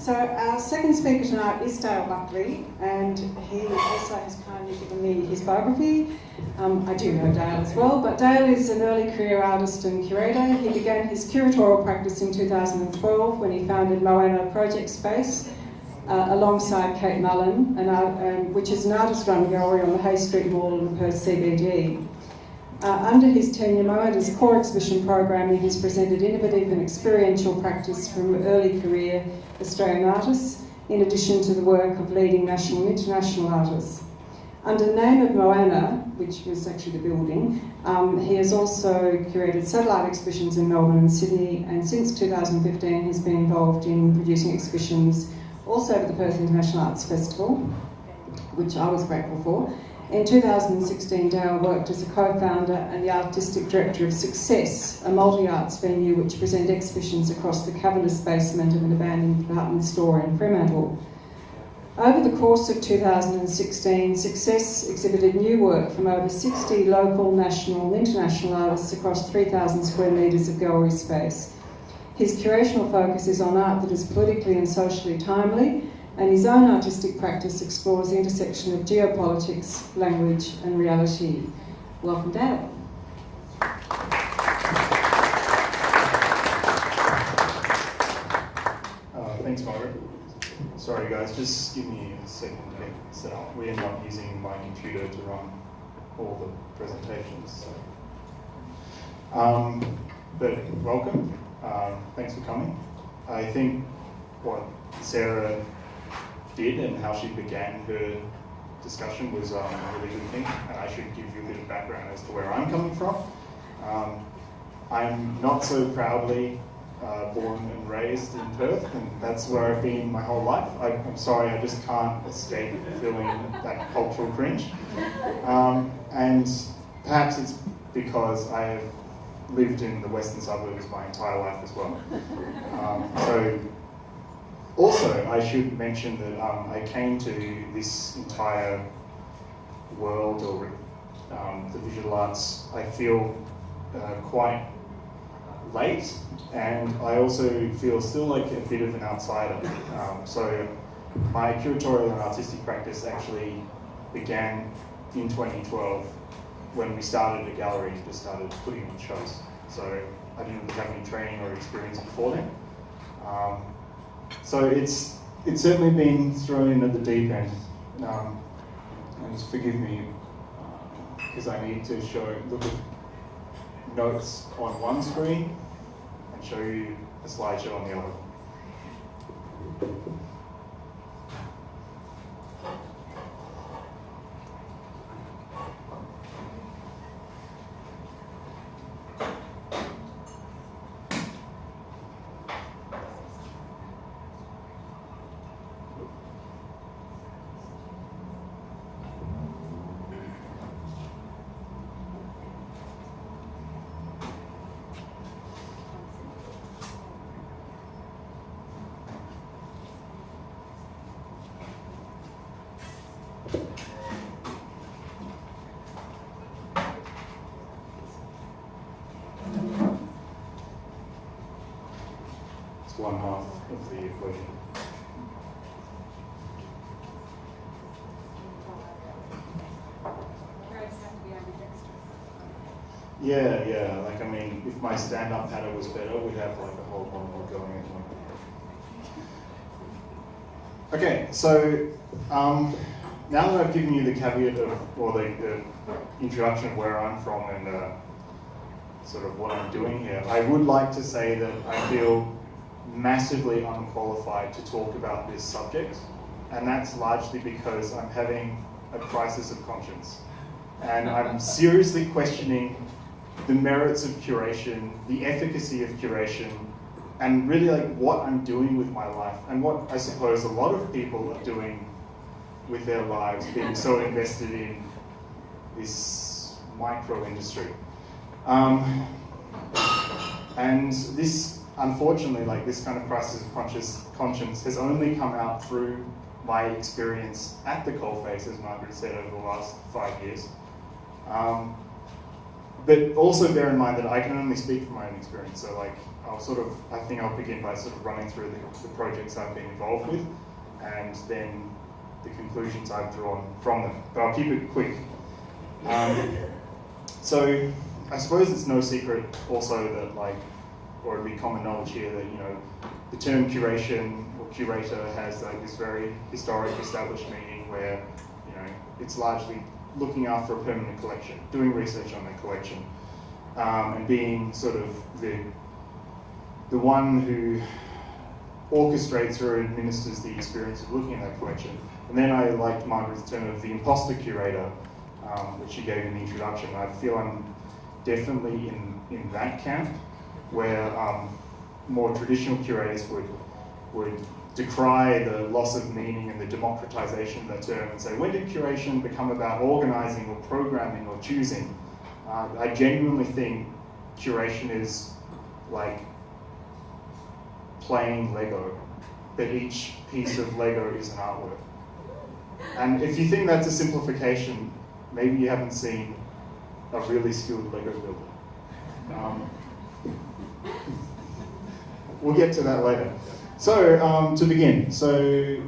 So our second speaker tonight is Dale Buckley, and he also has kindly given me his biography. I do know Dale as well, but Dale is an early career artist and curator. He began his curatorial practice in 2012 when he founded Moana Project Space alongside Kate Mullen, which is an artist-run gallery on the Hay Street Mall in the Perth CBD. Under his tenure, Moana's core exhibition programming has presented innovative and experiential practice from early career Australian artists, in addition to the work of leading national and international artists. Under the name of Moana, which was actually the building, he has also curated satellite exhibitions in Melbourne and Sydney, and since 2015 has been involved in producing exhibitions also at the Perth International Arts Festival, which I was grateful for. In 2016, Dale worked as a co-founder and the artistic director of Success, a multi-arts venue which presents exhibitions across the cavernous basement of an abandoned department store in Fremantle. Over the course of 2016, Success exhibited new work from over 60 local, national and international artists across 3,000 square metres of gallery space. His curational focus is on art that is politically and socially timely, and his own artistic practice explores the intersection of geopolitics, language and reality. Welcome, Dale. Thanks, Margaret. Sorry guys, just give me a second to get set up. We end up using my computer to run all the presentations. But welcome, thanks for coming. I think what Sarah did and how she began her discussion was a really good thing, and I should give you a bit of background as to where I'm coming from. I'm not so proudly born and raised in Perth, and that's where I've been my whole life. I'm sorry, I just can't escape feeling that cultural cringe. And perhaps it's because I have lived in the western suburbs my entire life as well. Also, I should mention that I came to this entire world, or the visual arts, I feel quite late, and I also feel still like a bit of an outsider. So my curatorial and artistic practice actually began in 2012 when we started a gallery, just started putting on shows. So I didn't have any training or experience before then. So it's certainly been thrown in at the deep end. And just forgive me, because I need to look at notes on one screen and show you a slideshow on the other. One half of the equation. Yeah, like I mean, if my stand-up paddle was better, we'd have like a whole one more going at one. Okay, so now that I've given you the caveat of, or the introduction of where I'm from and sort of what I'm doing here, I would like to say that I feel massively unqualified to talk about this subject, and that's largely because I'm having a crisis of conscience, and I'm seriously questioning the merits of curation, the efficacy of curation, and really like what I'm doing with my life, and what I suppose a lot of people are doing with their lives, being so invested in this micro industry. And this, unfortunately, like this kind of crisis of conscience has only come out through my experience at the coalface, as Margaret said, over the last 5 years. but also bear in mind that I can only speak from my own experience. So like, I think I'll begin by sort of running through the projects I've been involved with, and then the conclusions I've drawn from them. But I'll keep it quick. So I suppose it's no secret also that like, or it'd be common knowledge here that, you know, the term curation or curator has like this very historic established meaning where, you know, it's largely looking after a permanent collection, doing research on the collection, and being sort of the one who orchestrates or administers the experience of looking at that collection. And then I liked Margaret's term of the imposter curator, which she gave in the introduction. I feel I'm definitely in that camp, where more traditional curators would decry the loss of meaning and the democratization of that term and say, when did curation become about organizing or programming or choosing? I genuinely think curation is like playing Lego, that each piece of Lego is an artwork. And if you think that's a simplification, maybe you haven't seen a really skilled Lego builder. We'll get to that later. So, to begin, hang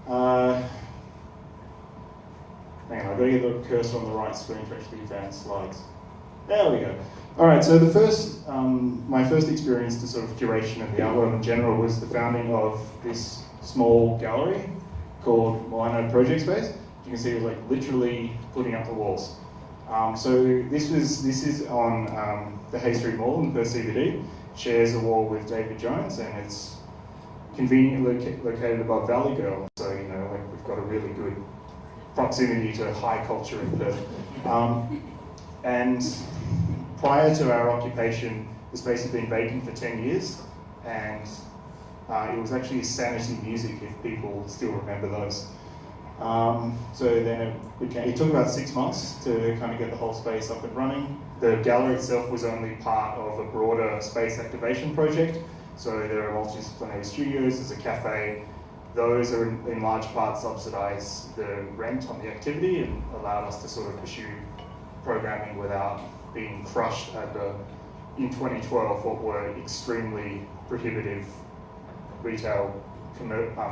on, I've got to get the cursor on the right screen to actually advance slides. There we go. All right, so the first, my first experience to sort of curation of the art world in general was the founding of this small gallery called Milano Project Space. You can see it was like literally putting up the walls. So this is on the Hay Street Mall in the Perth CBD. Shares a wall with David Jones, and it's conveniently located above Valley Girl. So, you know, like we've got a really good proximity to high culture in Perth. And prior to our occupation, the space had been vacant for 10 years, and it was actually Sanity Music, if people still remember those. So then it took about 6 months to kind of get the whole space up and running. The gallery itself was only part of a broader space activation project. So there are multidisciplinary studios, there's a cafe. Those are in large part subsidise the rent on the activity and allowed us to sort of pursue programming without being crushed under, in 2012, what were extremely prohibitive retail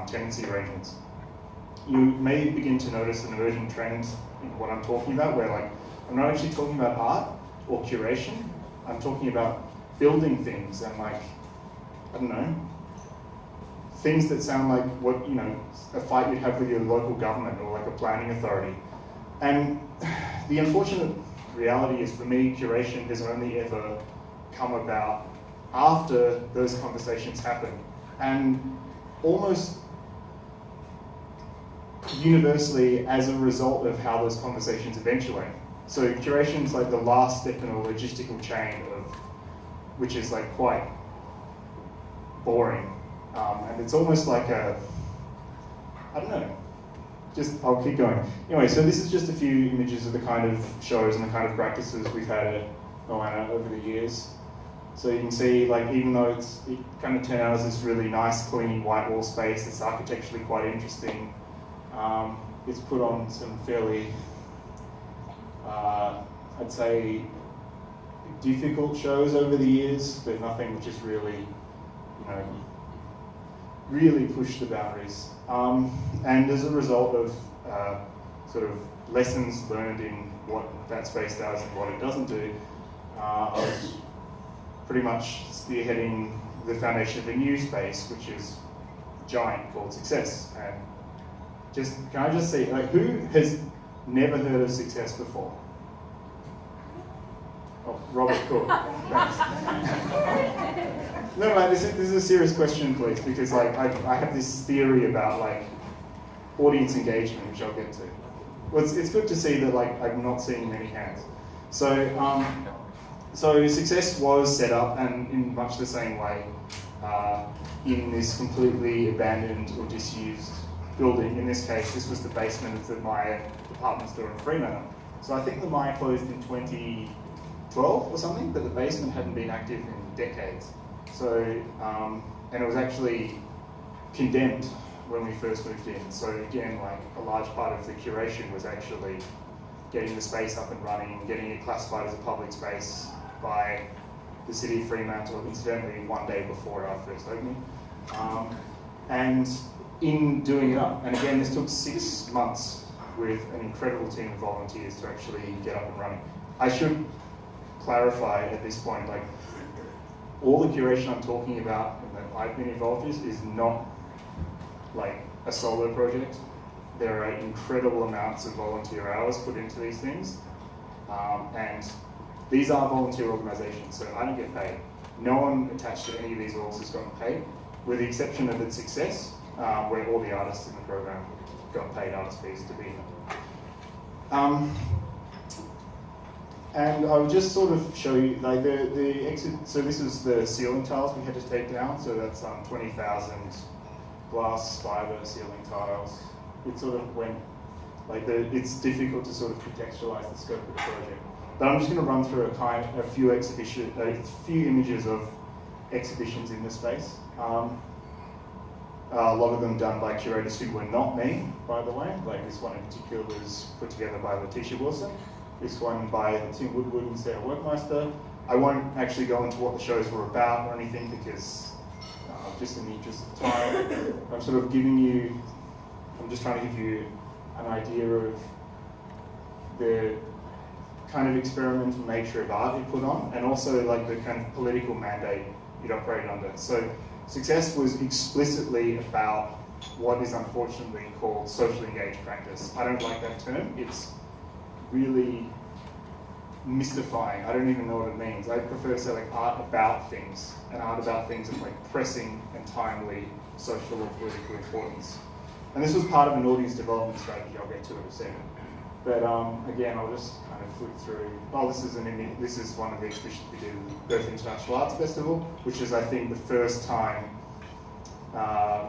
tenancy arrangements. You may begin to notice an emerging trend in what I'm talking about, where like, I'm not actually talking about art or curation, I'm talking about building things and like, I don't know, things that sound like what, you know, a fight you'd have with your local government or like a planning authority. And the unfortunate reality is, for me, curation has only ever come about after those conversations happen, and almost universally as a result of how those conversations eventuate. So curation is like the last step in a logistical chain of, which is like quite boring. And it's almost like a, I don't know, I'll keep going. Anyway, so this is just a few images of the kind of shows and the kind of practices we've had at Milano over the years. So you can see, like, even though it kind of turned out as this really nice, clean, white wall space, it's architecturally quite interesting. It's put on some fairly, I'd say, difficult shows over the years, but nothing which has really, you know, really pushed the boundaries. And as a result of sort of lessons learned in what that space does and what it doesn't do, I was pretty much spearheading the foundation of a new space, which is giant, called Success. And can I just say, like, who has never heard of Success before? Oh, Robert, cool. Thanks. No, this is a serious question, please, because like I have this theory about like audience engagement, which I'll get to. Well, it's good to see that like I'm not seeing many hands. So so Success was set up, and in much the same way, in this completely abandoned or disused building. In this case, this was the basement of the Maya department store in Fremantle. So I think the Maya closed in 2012 or something, but the basement hadn't been active in decades. So, and it was actually condemned when we first moved in. So again, like a large part of the curation was actually getting the space up and running, getting it classified as a public space by the city of Fremantle, incidentally, one day before our first opening. And in doing it up, and again, this took 6 months with an incredible team of volunteers to actually get up and running. I should clarify at this point, like, all the curation I'm talking about and that I've been involved in is not like a solo project. There are incredible amounts of volunteer hours put into these things, and these are volunteer organisations, so I don't get paid. No one attached to any of these orgs has gotten paid, with the exception of its success, where all the artists in the program got paid artist fees to be here. And I'll just sort of show you, like the exit. So this is the ceiling tiles we had to take down. So that's 20,000 glass fiber ceiling tiles. It sort of went like it's difficult to sort of contextualize the scope of the project. But I'm just going to run through a few images of exhibitions in the space. A lot of them done by curators who were not me, by the way. Like this one in particular was put together by Letitia Wilson. This one by Tim Woodward and Sarah Workmeister. I won't actually go into what the shows were about or anything because just in the interest of time, I'm just trying to give you an idea of the kind of experimental nature of art it put on, and also like the kind of political mandate it operated under. So success was explicitly about what is unfortunately called socially engaged practice. I don't like that term. It's really mystifying. I don't even know what it means. I prefer to say like art about things, and art about things of like pressing and timely social or political importance. And this was part of an audience development strategy. I'll get to it in a second. But again, I'll just kind of flip through. Oh, this is one of the exhibitions we did at the Perth International Arts Festival, which is I think the first time I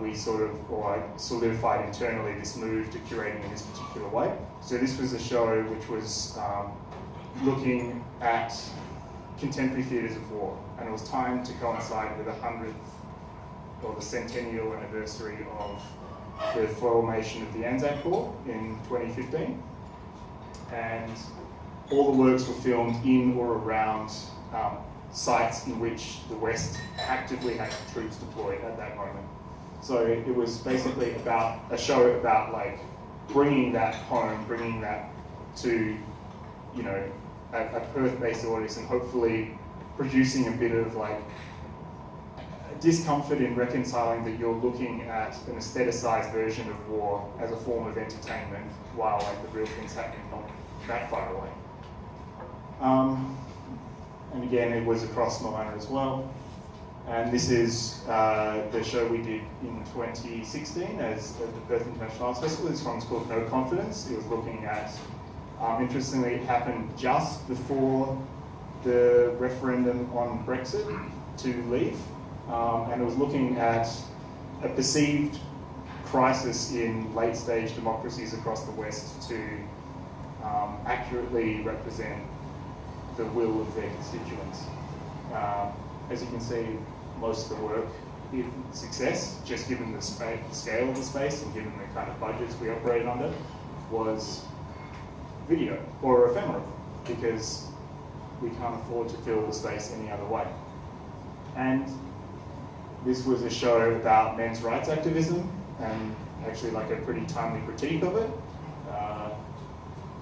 solidified internally this move to curating in this particular way. So this was a show which was looking at contemporary theatres of war, and it was timed to coincide with the 100th or the centennial anniversary of the formation of the Anzac Corps in 2015. And all the works were filmed in or around sites in which the West actively had troops deployed at that moment. So it was basically about a show about like bringing that home, bringing that to, you know, a Perth-based audience, and hopefully producing a bit of like discomfort in reconciling that you're looking at an aestheticized version of war as a form of entertainment, while like the real thing's happening not that far away. And again, it was across Moana as well. And this is the show we did in 2016 as at the Perth International Arts Festival. This one's called No Confidence. It was looking at, interestingly, it happened just before the referendum on Brexit to leave. And it was looking at a perceived crisis in late-stage democracies across the West to accurately represent the will of their constituents. As you can see, most of the work is success, just given the scale of the space and given the kind of budgets we operated under, was video or ephemera, because we can't afford to fill the space any other way. And this was a show about men's rights activism, and actually like a pretty timely critique of it,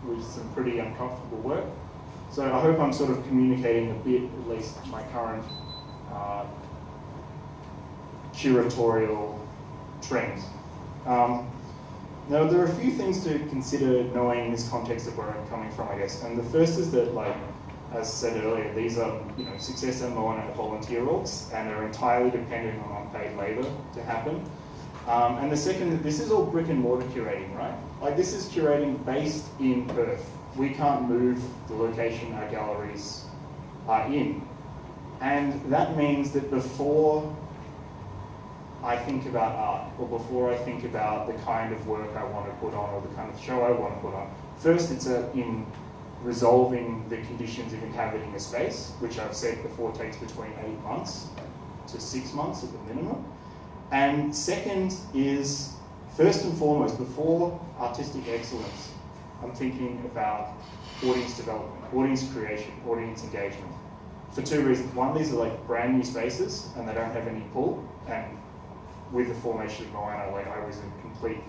with some pretty uncomfortable work. So I hope I'm sort of communicating a bit, at least my current curatorial trend. Now there are a few things to consider knowing this context of where I'm coming from, I guess. And the first is that, like, as said earlier, these are, Success and Moana volunteer orgs, and are entirely dependent on unpaid labour to happen. And the second, that this is all brick and mortar curating, right? Like, this is curating based in Perth. We can't move the location our galleries are in. And that means that before I think about art, or before I think about the kind of work I want to put on, or the kind of show I want to put on, first it's in resolving the conditions of inhabiting a space, which I've said before takes between 8 months to 6 months at the minimum. And second is, first and foremost, before artistic excellence, I'm thinking about audience development, audience creation, audience engagement. For two reasons. One, these are like brand new spaces and they don't have any pull. And with the formation of Moana, like I was a complete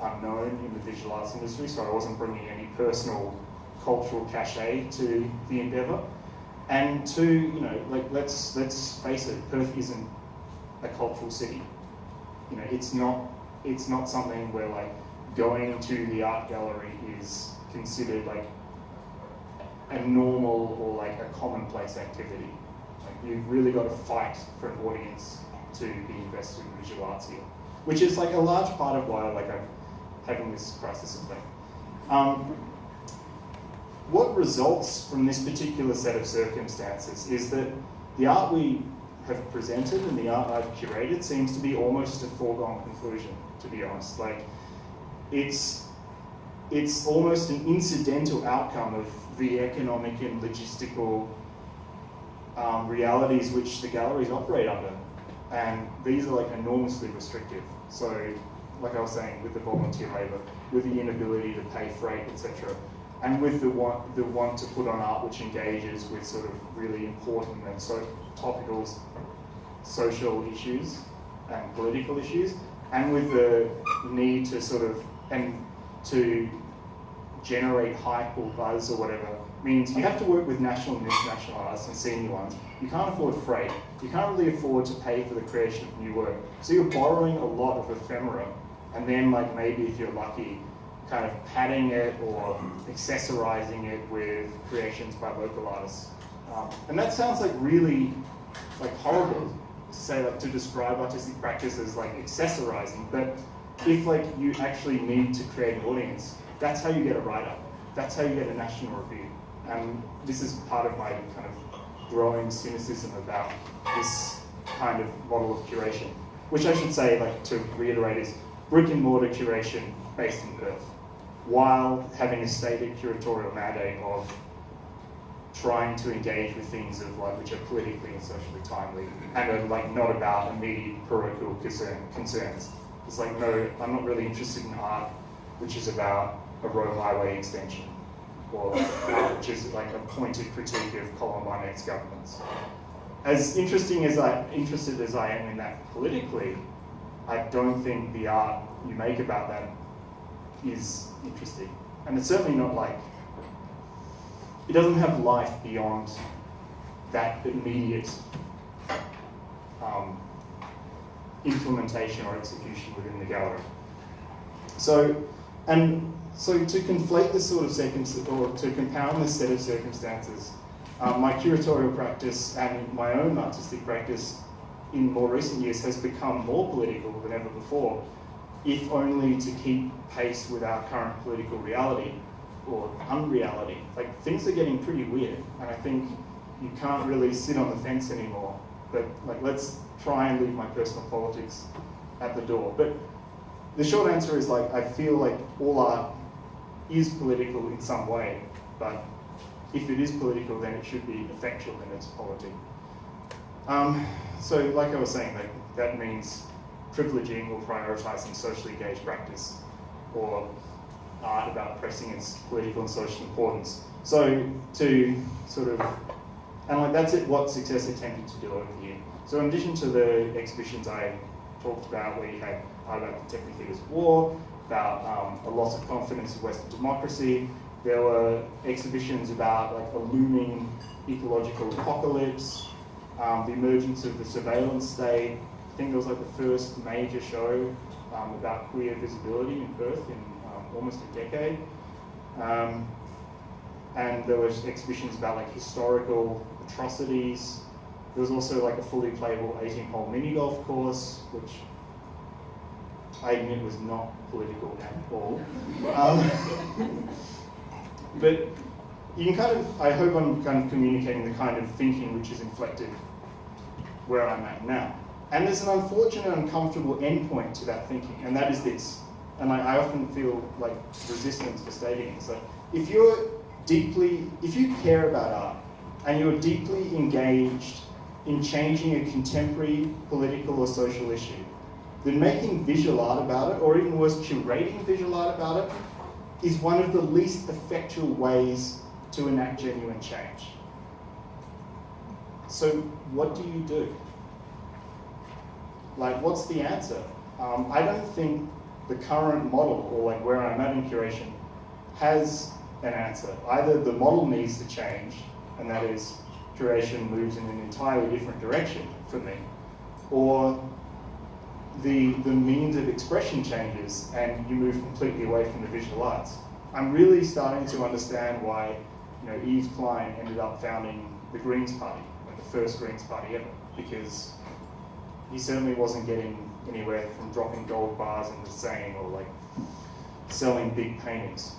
unknown in the visual arts industry, so I wasn't bringing any personal cultural cachet to the endeavour. And two, you know, like let's face it, Perth isn't a cultural city. You know, it's not something where like going to the art gallery is considered like a normal or like a commonplace activity. Like you've really got to fight for an audience to be invested in visual arts here, which is like a large part of why like I'm having this crisis of faith. What results from this particular set of circumstances is that the art we have presented and the art I've curated seems to be almost a foregone conclusion, to be honest. Like, it's almost an incidental outcome of the economic and logistical realities which the galleries operate under. And these are like enormously restrictive. So, like I was saying, with the volunteer labour, with the inability to pay freight, etc., and with the want to put on art which engages with sort of really important and so topical social issues and political issues, and with the need to sort of, and to generate hype or buzz or whatever, means you have to work with national and international artists and senior ones. You can't afford freight. You can't really afford to pay for the creation of new work. So you're borrowing a lot of ephemera, and then like maybe if you're lucky, kind of padding it or accessorizing it with creations by local artists. And that sounds like really like horrible to say, like to describe artistic practice as like accessorizing, but if like you actually need to create an audience, that's how you get a write-up. That's how you get a national review. And this is part of my kind of growing cynicism about this kind of model of curation, which I should say, like to reiterate, is brick and mortar curation based in Perth, while having a stated curatorial mandate of trying to engage with things of like which are politically and socially timely and are like not about immediate parochial concerns. It's like, no, I'm not really interested in art which is about a road highway extension, or art which is like a pointed critique of Columbine ex-governments. As interested as I am in that politically, I don't think the art you make about that is interesting. And it's certainly not like, it doesn't have life beyond that immediate implementation or execution within the gallery. So to conflate this sort of circumstance, or to compound this set of circumstances, my curatorial practice and my own artistic practice in more recent years has become more political than ever before, if only to keep pace with our current political reality or unreality. Like, things are getting pretty weird, and I think you can't really sit on the fence anymore. But like, let's try and leave my personal politics at the door. But the short answer is, like, I feel like all art is political in some way, but if it is political, then it should be effectual in its polity. So like I was saying, like, that means privileging or prioritising socially engaged practice, or art about pressing its political and social importance. So to sort of, and like that's what Success attempted to do over here. So in addition to the exhibitions I talked about, where you had art about contemporary theatres of war, about a loss of confidence in Western democracy, there were exhibitions about like a looming ecological apocalypse, the emergence of the surveillance state. I think there was like the first major show about queer visibility in Perth in almost a decade. And there were exhibitions about like historical atrocities. There was also like a fully playable 18-hole mini golf course, which I admit was not political at all. But you can kind of, I hope I'm kind of communicating the kind of thinking which is inflected where I'm at now. And there's an unfortunate, uncomfortable endpoint to that thinking, and that is this. And I often feel like resistance for stating it. So if you care about art and you're deeply engaged in changing a contemporary political or social issue, then making visual art about it, or even worse, curating visual art about it, is one of the least effectual ways to enact genuine change. So what do you do? Like, what's the answer? I don't think the current model, or like where I'm at in curation, has an answer. Either the model needs to change, and that is curation moves in an entirely different direction for me, or the means of expression changes and you move completely away from the visual arts. I'm really starting to understand why, you know, Yves Klein ended up founding the Greens Party, like the first Greens Party ever, because he certainly wasn't getting anywhere from dropping gold bars in the Seine or like selling big paintings.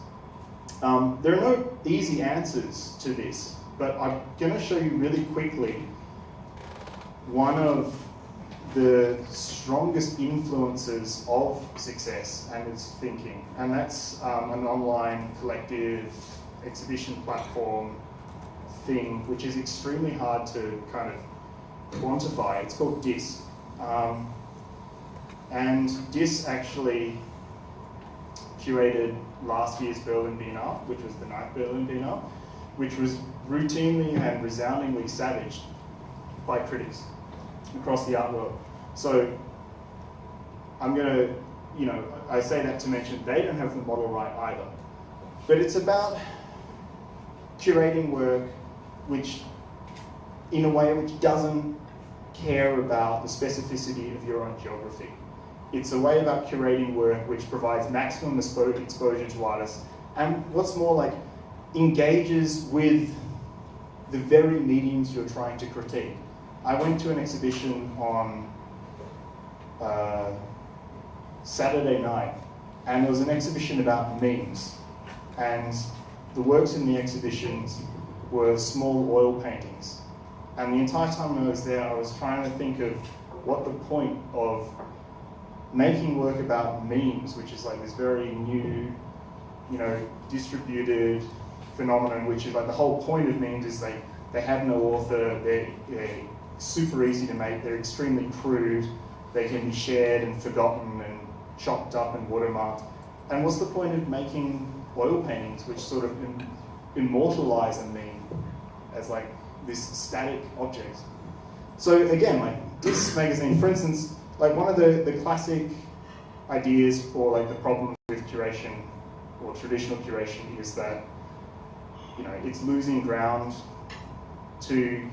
There are no easy answers to this, but I'm going to show you really quickly one of the strongest influences of success and its thinking, and that's an online collective exhibition platform thing, which is extremely hard to kind of quantify. It's called DIS. And DIS actually curated last year's Berlin Biennale, which was the 9th Berlin Biennale, which was routinely and resoundingly savaged by critics across the art world. So I'm going to, you know, I say that to mention they don't have the model right either. But it's about curating work which, in a way which doesn't care about the specificity of your own geography. It's a way about curating work which provides maximum exposure to artists, and what's more, like, engages with the very mediums you're trying to critique. I went to an exhibition on Saturday night, and it was an exhibition about memes, and the works in the exhibitions were small oil paintings. And the entire time I was there, I was trying to think of what the point of making work about memes, which is like this very new, you know, distributed phenomenon, which is like the whole point of memes is they have no author, they're super easy to make, they're extremely crude, they can be shared and forgotten and chopped up and watermarked. And what's the point of making oil paintings which sort of immortalize a meme as like this static object? So again, like this magazine, for instance, like one of the classic ideas for like the problem with curation or traditional curation is that, you know, it's losing ground to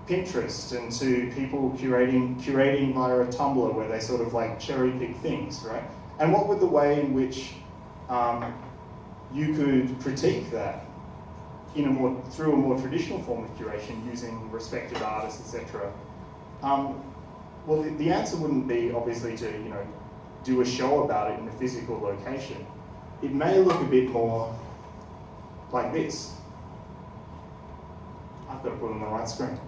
Pinterest and to people curating via a Tumblr where they sort of like cherry pick things, right? And what would the way in which you could critique that through a more traditional form of curation using respected artists, etc.? Well, the answer wouldn't be obviously to, you know, do a show about it in a physical location. It may look a bit more like this. I've got to put it on the right screen.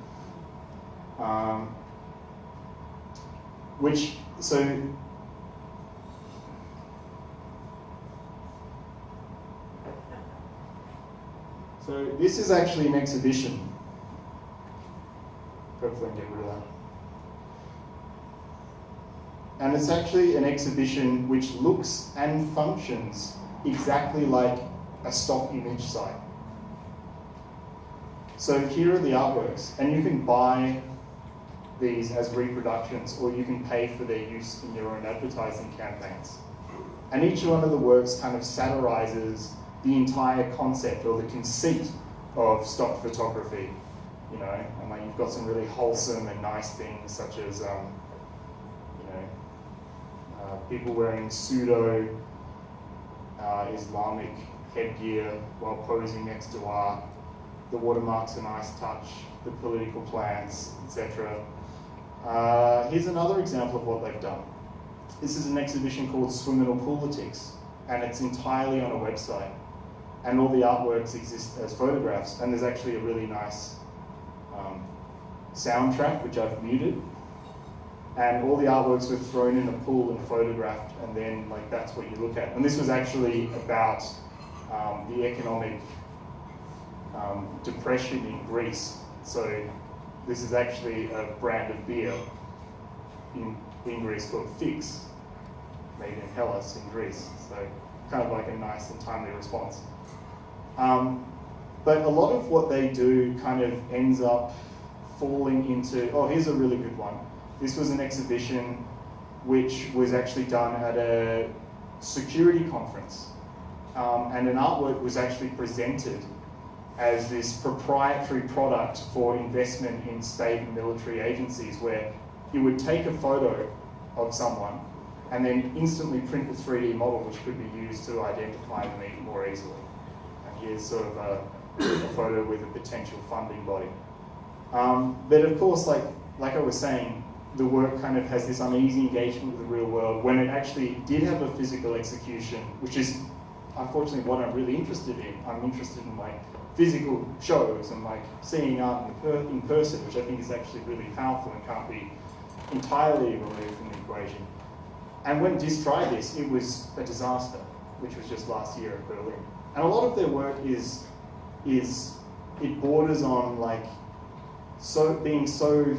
So this is actually an exhibition. Hopefully I can get rid of that. And it's actually an exhibition which looks and functions exactly like a stock image site. So here are the artworks, and you can buy these as reproductions, or you can pay for their use in your own advertising campaigns. And each one of the works kind of satirizes the entire concept or the conceit of stock photography, you know, and like you've got some really wholesome and nice things such as, you know, people wearing pseudo Islamic headgear while posing next to art. The watermark's a nice touch, the political plants, etc. Here's another example of what they've done. This is an exhibition called Subliminal Politics, and it's entirely on a website. And all the artworks exist as photographs, and there's actually a really nice soundtrack, which I've muted. And all the artworks were thrown in a pool and photographed, and then like that's what you look at. And this was actually about the economic depression in Greece. So this is actually a brand of beer in Greece called Fix, made in Hellas in Greece. So kind of like a nice and timely response. But a lot of what they do kind of ends up falling into, oh, here's a really good one. This was an exhibition which was actually done at a security conference. And an artwork was actually presented as this proprietary product for investment in state and military agencies, where you would take a photo of someone and then instantly print a 3D model which could be used to identify them even more easily. And here's sort of a photo with a potential funding body. But of course, like I was saying, the work kind of has this uneasy engagement with the real world when it actually did have a physical execution, which is unfortunately what I'm really interested in. I'm interested in like physical shows and like seeing art in person, which I think is actually really powerful and can't be entirely removed from the equation. And when DIS tried this, it was a disaster, which was just last year at Berlin. And a lot of their work it borders on like being so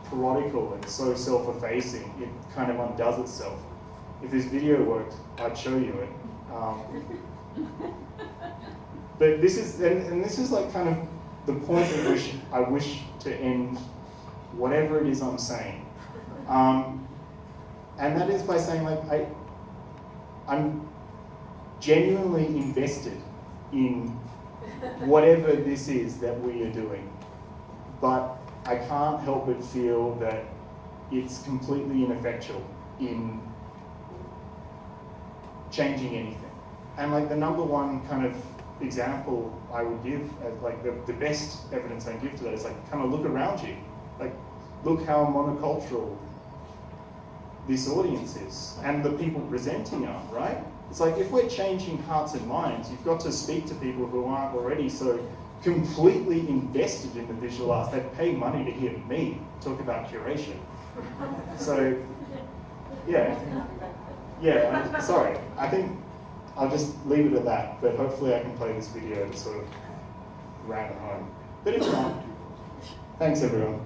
parodical and so self-effacing, it kind of undoes itself. If this video worked, I'd show you it. But this is, and this is like kind of the point at which I wish to end whatever it is I'm saying. And that is by saying like, I'm genuinely invested in whatever this is that we are doing. But I can't help but feel that it's completely ineffectual in changing anything. And like the number one kind of example I would give, as like the best evidence I can give to that is like kind of look around you. Like look how monocultural this audience is and the people presenting are, right? It's like if we're changing hearts and minds, you've got to speak to people who aren't already so completely invested in the visual arts. They pay money to hear me talk about curation. So, yeah, sorry. I think I'll just leave it at that, but hopefully I can play this video to sort of round it home. But if not, thanks everyone.